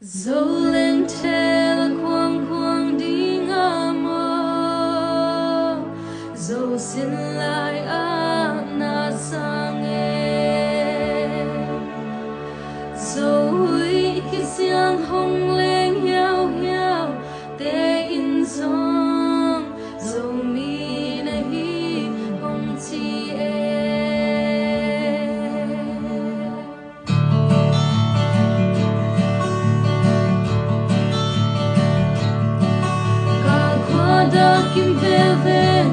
dẫu lên thế là khoang khoang đi ngả mơ dẫu xin lại na sang em dẫu hủy khi xiang hồng lên hiao hiao te in song dẫu mi na hi hồng chi em đã kim về về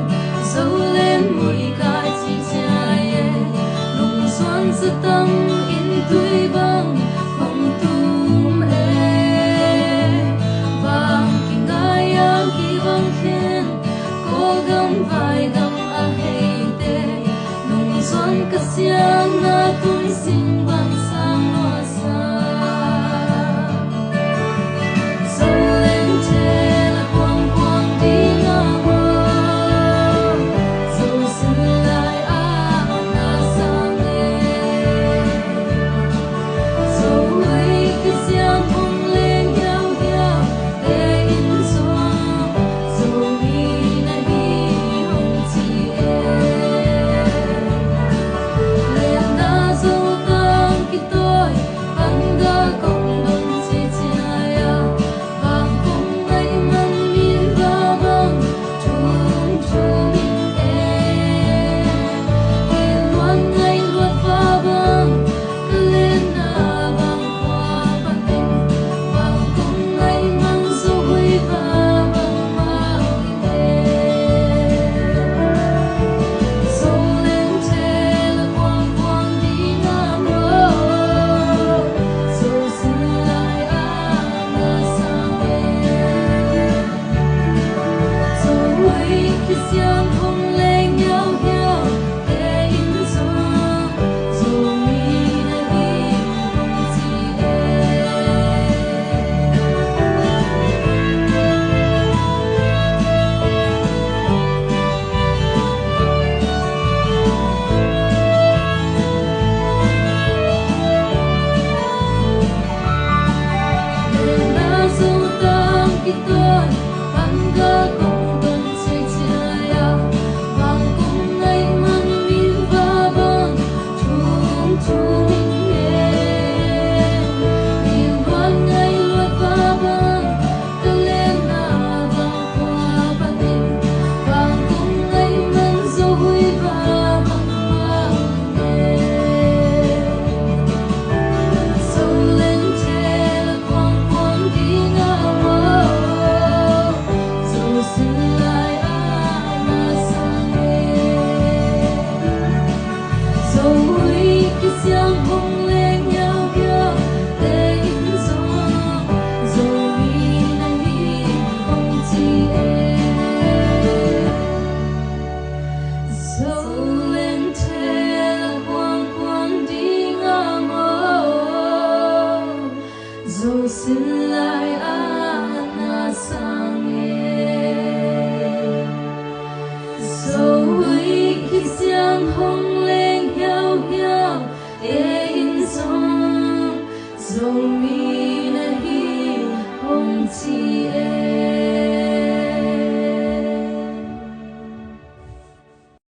dẫu lên mùi ca chi chae nồng xuân sự tâm in tươi băng không tum vàng kỳ ngai yang kỳ vang khen cố gắng vai đâm a hay tê nồng xuân cả xiang na tui xin bằng sang loa xa dẫu xin lại na sang em dẫu hủy khi xiang hồng lên hiao hiao e in song dẫu mi na hi hồng chi em